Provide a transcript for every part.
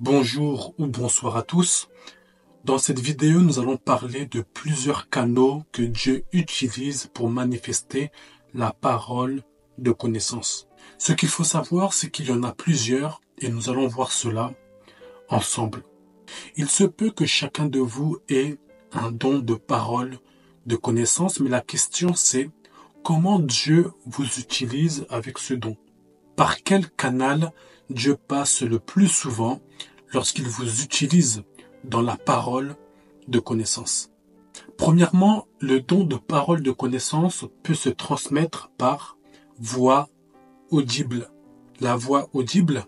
Bonjour ou bonsoir à tous. Dans cette vidéo, nous allons parler de plusieurs canaux que Dieu utilise pour manifester la parole de connaissance. Ce qu'il faut savoir, c'est qu'il y en a plusieurs et nous allons voir cela ensemble. Il se peut que chacun de vous ait un don de parole de connaissance, mais la question c'est comment Dieu vous utilise avec ce don? Par quel canal Dieu passe le plus souvent lorsqu'il vous utilise dans la parole de connaissance? Premièrement, le don de parole de connaissance peut se transmettre par voix audible. La voix audible,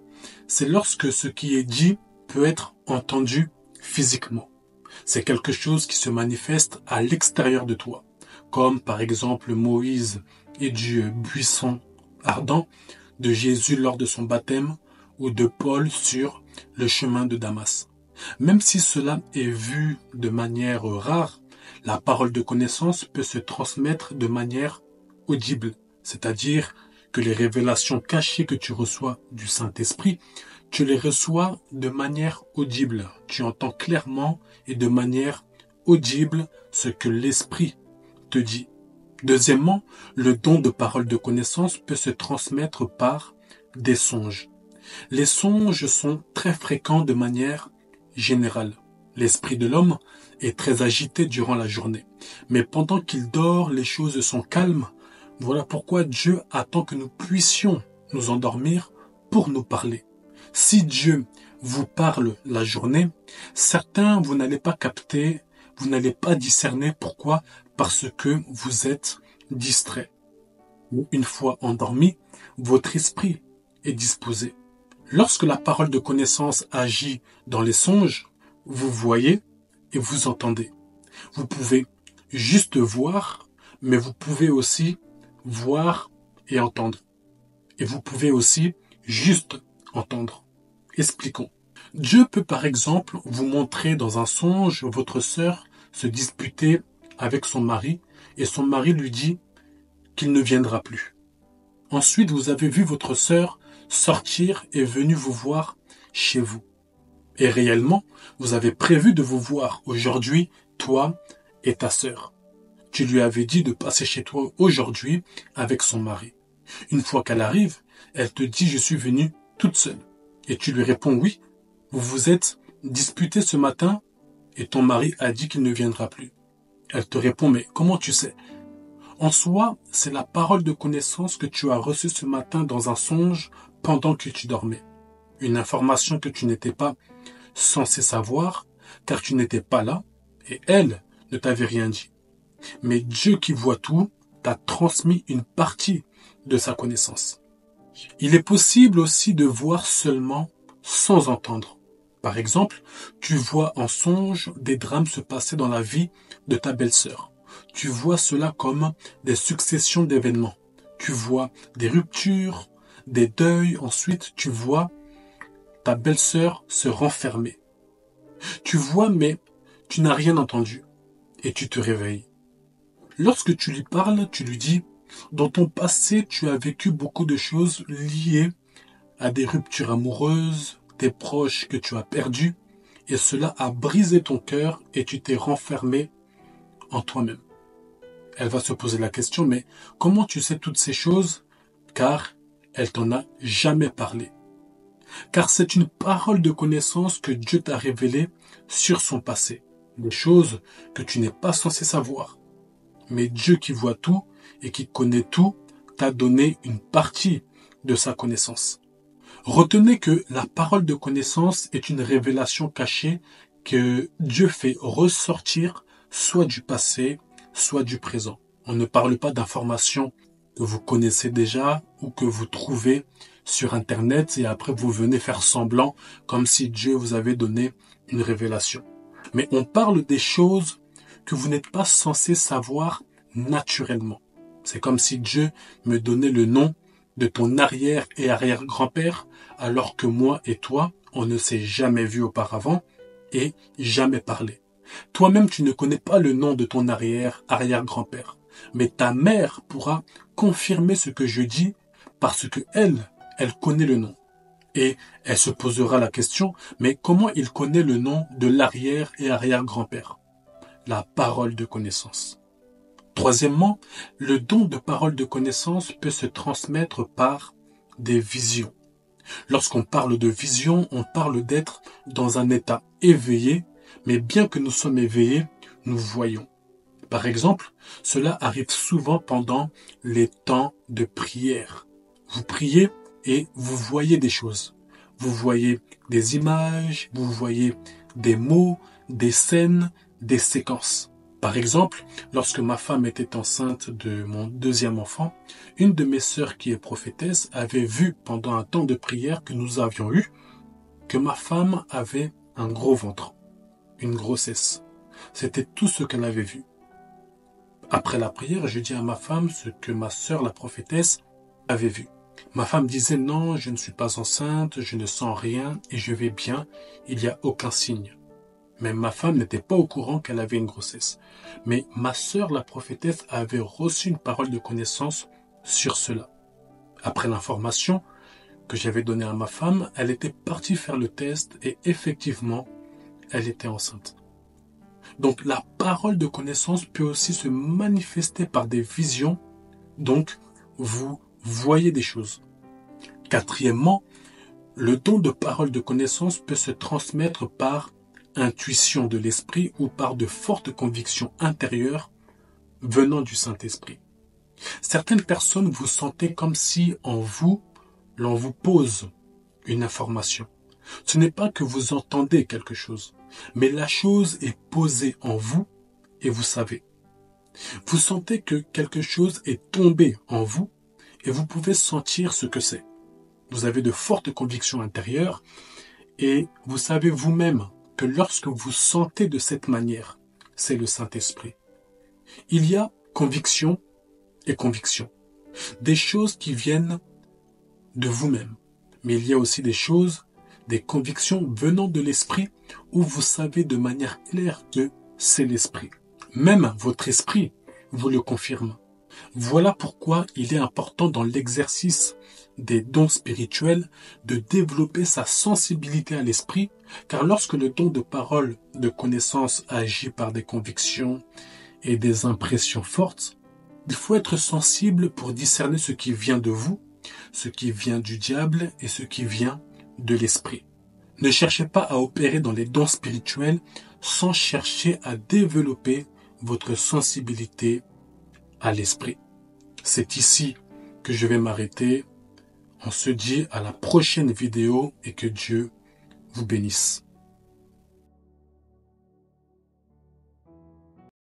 c'est lorsque ce qui est dit peut être entendu physiquement. C'est quelque chose qui se manifeste à l'extérieur de toi, comme par exemple Moïse et du buisson ardent, de Jésus lors de son baptême ou de Paul sur le chemin de Damas. Même si cela est vu de manière rare, la parole de connaissance peut se transmettre de manière audible, c'est-à-dire que les révélations cachées que tu reçois du Saint-Esprit, tu les reçois de manière audible. Tu entends clairement et de manière audible ce que l'Esprit te dit. Deuxièmement, le don de parole de connaissance peut se transmettre par des songes. Les songes sont très fréquents de manière générale. L'esprit de l'homme est très agité durant la journée. Mais pendant qu'il dort, les choses sont calmes. Voilà pourquoi Dieu attend que nous puissions nous endormir pour nous parler. Si Dieu vous parle la journée, certains vous n'allez pas capter, vous n'allez pas discerner. Pourquoi? Parce que vous êtes distrait. Une fois endormi, votre esprit est disposé. Lorsque la parole de connaissance agit dans les songes, vous voyez et vous entendez. Vous pouvez juste voir, mais vous pouvez aussi voir et entendre. Et vous pouvez aussi juste entendre. Expliquons. Dieu peut par exemple vous montrer dans un songe votre sœur se disputer avec son mari et son mari lui dit qu'il ne viendra plus. Ensuite, vous avez vu votre sœur sortir et venue vous voir chez vous. Et réellement, vous avez prévu de vous voir aujourd'hui, toi et ta sœur. Tu lui avais dit de passer chez toi aujourd'hui avec son mari. Une fois qu'elle arrive, elle te dit « Je suis venue toute seule ». Et tu lui réponds « Oui, vous vous êtes disputé ce matin et ton mari a dit qu'il ne viendra plus ». Elle te répond « Mais comment tu sais ?» En soi, c'est la parole de connaissance que tu as reçue ce matin dans un songe pendant que tu dormais. Une information que tu n'étais pas censé savoir, car tu n'étais pas là, et elle ne t'avait rien dit. Mais Dieu qui voit tout t'a transmis une partie de sa connaissance. Il est possible aussi de voir seulement sans entendre. Par exemple, tu vois en songe des drames se passer dans la vie de ta belle-sœur. Tu vois cela comme des successions d'événements. Tu vois des ruptures, des deuils. Ensuite, tu vois ta belle-sœur se renfermer. Tu vois, mais tu n'as rien entendu. Et tu te réveilles. Lorsque tu lui parles, tu lui dis, dans ton passé, tu as vécu beaucoup de choses liées à des ruptures amoureuses, des proches que tu as perdus, et cela a brisé ton cœur et tu t'es renfermé en toi-même. Elle va se poser la question, mais comment tu sais toutes ces choses? Car elle t'en a jamais parlé. Car c'est une parole de connaissance que Dieu t'a révélée sur son passé. Des choses que tu n'es pas censé savoir. Mais Dieu qui voit tout et qui connaît tout t'a donné une partie de sa connaissance. Retenez que la parole de connaissance est une révélation cachée que Dieu fait ressortir soit du passé, soit du présent. On ne parle pas d'informations que vous connaissez déjà ou que vous trouvez sur Internet et après vous venez faire semblant comme si Dieu vous avait donné une révélation. Mais on parle des choses que vous n'êtes pas censé savoir naturellement. C'est comme si Dieu me donnait le nom de ton arrière et arrière-grand-père alors que moi et toi, on ne s'est jamais vu auparavant et jamais parlé. Toi-même, tu ne connais pas le nom de ton arrière-arrière-grand-père. Mais ta mère pourra confirmer ce que je dis parce que elle connaît le nom. Et elle se posera la question, mais comment il connaît le nom de l'arrière et arrière-grand-père? La parole de connaissance. Troisièmement, le don de parole de connaissance peut se transmettre par des visions. Lorsqu'on parle de vision, on parle d'être dans un état éveillé, mais bien que nous sommes éveillés, nous voyons. Par exemple, cela arrive souvent pendant les temps de prière. Vous priez et vous voyez des choses. Vous voyez des images, vous voyez des mots, des scènes, des séquences. Par exemple, lorsque ma femme était enceinte de mon deuxième enfant, une de mes sœurs qui est prophétesse avait vu pendant un temps de prière que nous avions eu que ma femme avait un gros ventre, une grossesse. C'était tout ce qu'elle avait vu. Après la prière, je dis à ma femme ce que ma sœur, la prophétesse, avait vu. Ma femme disait non, je ne suis pas enceinte, je ne sens rien et je vais bien, il n'y a aucun signe. Mais ma femme n'était pas au courant qu'elle avait une grossesse. Mais ma sœur, la prophétesse, avait reçu une parole de connaissance sur cela. Après l'information que j'avais donnée à ma femme, elle était partie faire le test et effectivement, elle était enceinte. Donc la parole de connaissance peut aussi se manifester par des visions. Donc vous voyez des choses. Quatrièmement, le don de parole de connaissance peut se transmettre par intuition de l'esprit ou par de fortes convictions intérieures venant du Saint-Esprit. Certaines personnes vous sentez comme si en vous, l'on vous pose une information. Ce n'est pas que vous entendez quelque chose, mais la chose est posée en vous et vous savez. Vous sentez que quelque chose est tombé en vous et vous pouvez sentir ce que c'est. Vous avez de fortes convictions intérieures et vous savez vous-même que lorsque vous sentez de cette manière, c'est le Saint-Esprit. Il y a conviction et conviction. Des choses qui viennent de vous-même. Mais il y a aussi des choses, des convictions venant de l'esprit où vous savez de manière claire que c'est l'esprit. Même votre esprit vous le confirme. Voilà pourquoi il est important dans l'exercice des dons spirituels de développer sa sensibilité à l'esprit, car lorsque le don de parole de connaissance agit par des convictions et des impressions fortes, il faut être sensible pour discerner ce qui vient de vous, ce qui vient du diable et ce qui vient de l'esprit. Ne cherchez pas à opérer dans les dons spirituels sans chercher à développer votre sensibilité à l'esprit. C'est ici que je vais m'arrêter. On se dit à la prochaine vidéo et que Dieu vous bénisse.